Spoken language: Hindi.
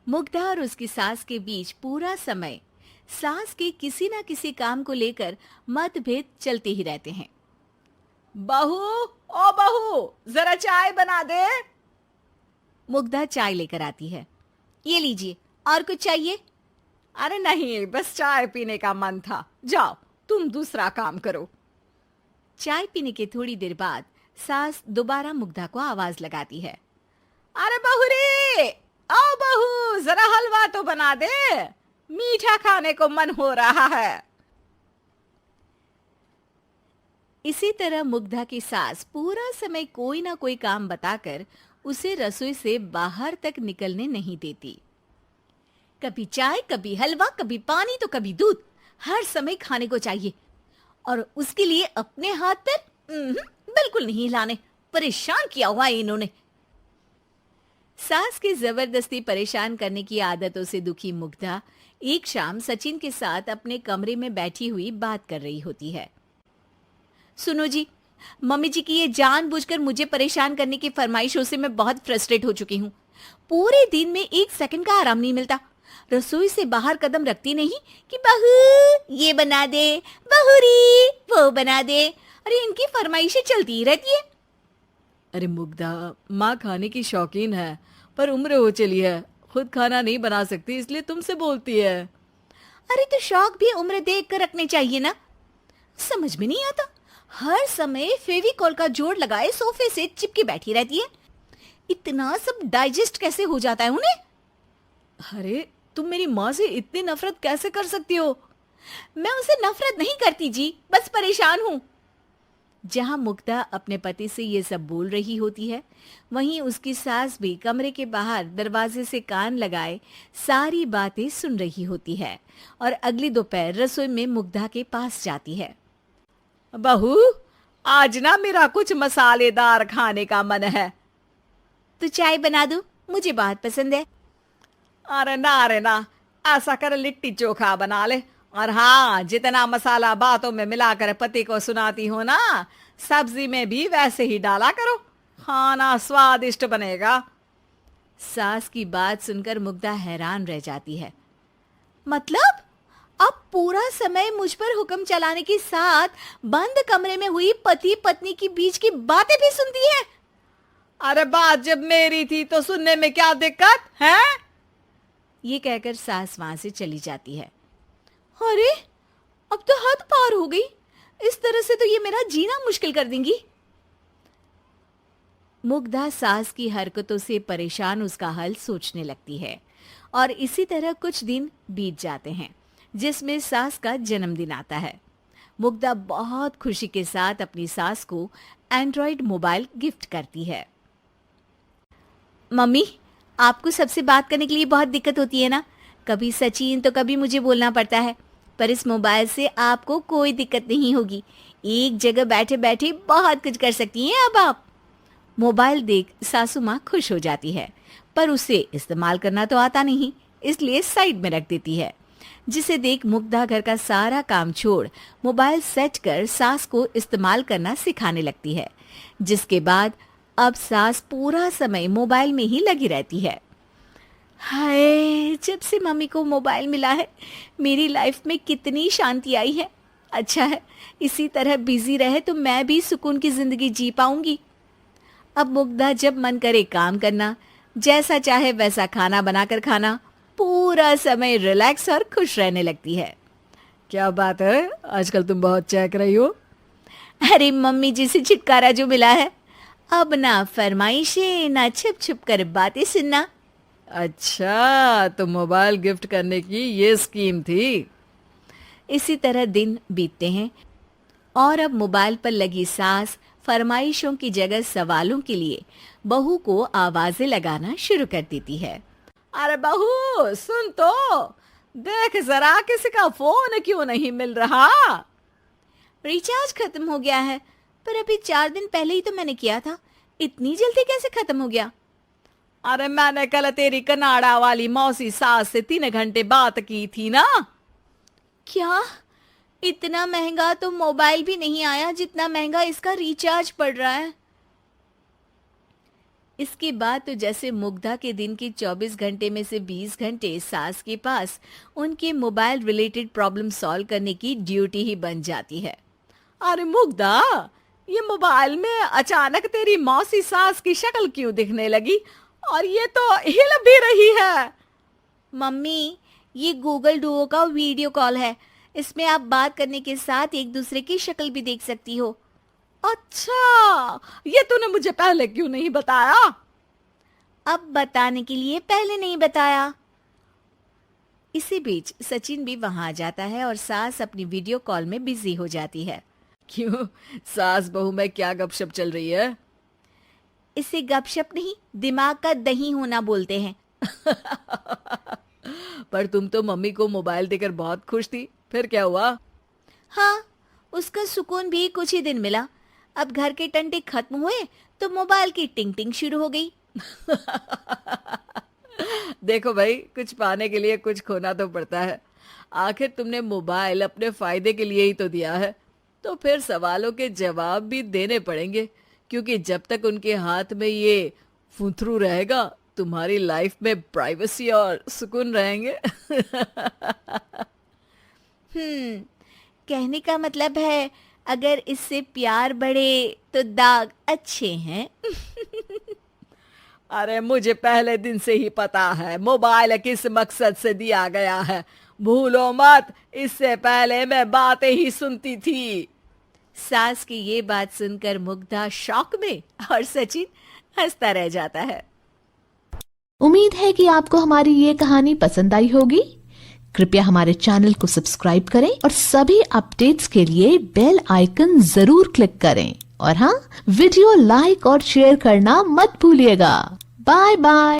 मुग्धा और उसकी सास के बीच पूरा समय सास के किसी न किसी काम को लेकर मतभेद चलते ही रहते हैं। बहू, ओ बहू, जरा चाय बना दे। मुग्धा चाय लेकर आती है। ये लीजिए, और कुछ चाहिए? अरे नहीं, बस चाय पीने का मन था। जाओ, तुम दूसरा काम करो। चाय पीने के थोड़ी देर बाद सास दोबारा मुग्धा को आवाज लगाती है। अरे बहू रे, आओ बहू, जरा हलवा तो बना दे, मीठा खाने को मन हो रहा है। इसी तरह मुग्धा की सास पूरा समय कोई ना कोई काम बताकर उसे रसोई से बाहर तक निकलने नहीं देती। कभी चाय, कभी हलवा, कभी पानी तो कभी दूध, हर समय खाने को चाहिए और उसके लिए अपने हाथ पर बिल्कुल नहीं हिलाने। परेशान किया हुआ है इन्होंने। सास की जबरदस्ती परेशान करने की आदतों से दुखी मुग्धा एक शाम सचिन के साथ अपने कमरे में बैठी हुई बात कर रही होती है। सुनो जी, मम्मी जी की ये जानबूझकर मुझे परेशान करने की फरमाइशों से मैं बहुत फ्रस्ट्रेट हो चुकी हूँ। पूरे दिन में एक सेकंड का आराम नहीं मिलता। रसोई से बाहर कदम रखती नहीं कि बहू ये बना दे, बहू री वो बना दे। अरे इनकी फरमाइशें चलती ही रहती है। अरे मुग्धा, माँ खाने की शौकीन है, पर उम्र हो चली है, खुद खाना नहीं बना सकती, इसलिए तुमसे बोलती है। अरे तो शौक भी उम्र देख कर रखने चाहिए ना। समझ में नहीं आता, हर समय फेविकॉल का जोड़ लगाए सोफे से चिपके बैठी रहती है। इतना सब डाइजेस्ट कैसे हो जाता है उन्हें? अरे तुम मेरी माँ से इतनी नफरत कैसे कर सकती हो? मैं उनसे नफरत नहीं करती जी, बस परेशान हूँ। जहां मुग्धा अपने पति से ये सब बोल रही होती है, वहीं उसकी सास भी कमरे के बाहर दरवाजे से कान लगाए सारी बातें सुन रही होती है और अगली दोपहर रसोई में मुग्धा के पास जाती है। बहू, आज ना मेरा कुछ मसालेदार खाने का मन है। तो चाय बना दूं? मुझे बहुत पसंद है। अरे ना, ऐसा कर लिट्टी चोखा बना ले। और हाँ, जितना मसाला बातों में मिलाकर पति को सुनाती हो ना, सब्जी में भी वैसे ही डाला करो, खाना स्वादिष्ट बनेगा। सास की बात सुनकर मुग्धा हैरान रह जाती है। मतलब अब पूरा समय मुझ पर हुक्म चलाने के साथ बंद कमरे में हुई पति पत्नी की बीच की बातें भी सुनती है? अरे बात जब मेरी थी तो सुनने में क्या दिक्कत है? ये कहकर सास वहां से चली जाती है। अरे अब तो हद पार हो गई, इस तरह से तो ये मेरा जीना मुश्किल कर देंगी। मुग्धा सास की हरकतों से परेशान उसका हल सोचने लगती है और इसी तरह कुछ दिन बीत जाते हैं, जिसमें सास का जन्मदिन आता है। मुग्धा बहुत खुशी के साथ अपनी सास को एंड्रॉइड मोबाइल गिफ्ट करती है। मम्मी, आपको सबसे बात करने के लिए बहुत दिक्कत होती है ना, कभी सचिन तो कभी मुझे बोलना पड़ता है, पर इस मोबाइल से आपको कोई दिक्कत नहीं होगी। एक जगह बैठे बैठे बहुत कुछ कर सकती हैं अब आप। मोबाइल देख सासू माँ खुश हो जाती है, पर उसे इस्तेमाल करना तो आता नहीं, इसलिए साइड में रख देती है। जिसे देख मुग्धा घर का सारा काम छोड़ मोबाइल सेट कर सास को इस्तेमाल करना सिखाने लगती है, जिसके बाद अब सास पूरा समय मोबाइल में ही लगी रहती है। हाय, जब से मम्मी को मोबाइल मिला है मेरी लाइफ में कितनी शांति आई है। अच्छा है, इसी तरह बिजी रहे तो मैं भी सुकून की जिंदगी जी पाऊंगी। अब मुग्धा जब मन करे काम करना, जैसा चाहे वैसा खाना बनाकर खाना, पूरा समय रिलैक्स और खुश रहने लगती है। क्या बात है, आजकल तुम बहुत चहक रही हो। अरे मम्मी जी से छुटकारा जो मिला है, अब ना फरमाइशें ना छुप छुप कर बातें सुनना। अच्छा, तो मोबाइल गिफ्ट करने की ये स्कीम थी। इसी तरह दिन बीतते हैं और अब मोबाइल पर लगी सास फरमाइशों की जगह सवालों के लिए बहू को आवाजें लगाना शुरू कर देती है। अरे बहू सुन तो, देख जरा किसी का फोन क्यों नहीं मिल रहा? रिचार्ज खत्म हो गया है, पर अभी 4 दिन पहले ही तो मैंने किया था, इतनी जल्दी कैसे खत्म हो गया? अरे मैंने कल तेरी कनाडा वाली मौसी सास से 3 घंटे बात की थी ना। क्या? इतना महंगा तो मोबाइल भी नहीं आया जितना महंगा इसका रिचार्ज पड़ रहा है। इसके बाद तो जैसे मुग्धा के दिन के 24 घंटे में से 20 घंटे सास के पास उनके मोबाइल रिलेटेड प्रॉब्लम सॉल्व करने की ड्यूटी ही बन जाती है। अरे मुग्धा, ये मोबाइल में अचानक तेरी मौसी सास की शक्ल क्यों दिखने लगी? और ये तो हिल भी रही है। मम्मी, ये गूगल डुओ का वीडियो कॉल है। इसमें आप बात करने के साथ एक दूसरे की शक्ल भी देख सकती हो। अच्छा, ये तूने मुझे पहले क्यों नहीं बताया? अब बताने के लिए पहले नहीं बताया। इसी बीच सचिन भी वहां आ जाता है और सास अपनी वीडियो कॉल में बिजी हो जाती है। क्यों, सास बहू में क्या गपशप चल रही है? इसे गपशप नहीं, दिमाग का दही होना बोलते हैं। पर तुम तो मम्मी को मोबाइल देकर बहुत खुश थी, फिर क्या हुआ? हाँ, उसका सुकून भी कुछ ही दिन मिला। अब घर के टंटे खत्म हुए तो मोबाइल की टिंग टिंग शुरू हो गई। देखो भाई, कुछ पाने के लिए कुछ खोना तो पड़ता है। आखिर तुमने मोबाइल अपने फायदे के लिए ही तो दिया है, तो फिर सवालों के जवाब भी देने पड़ेंगे, क्योंकि जब तक उनके हाथ में ये फुंथरू रहेगा, तुम्हारी लाइफ में प्राइवेसी और सुकून रहेंगे। कहने का मतलब है अगर इससे प्यार बढ़े तो दाग अच्छे हैं। अरे मुझे पहले दिन से ही पता है मोबाइल किस मकसद से दिया गया है। भूलो मत, इससे पहले मैं बातें ही सुनती थी। सास की ये बात सुनकर मुग्धा शॉक में और सचिन हंसता रह जाता है। उम्मीद है कि आपको हमारी ये कहानी पसंद आई होगी। कृपया हमारे चैनल को सब्सक्राइब करें और सभी अपडेट्स के लिए बेल आइकन जरूर क्लिक करें। और हाँ, वीडियो लाइक और शेयर करना मत भूलिएगा। Bye bye.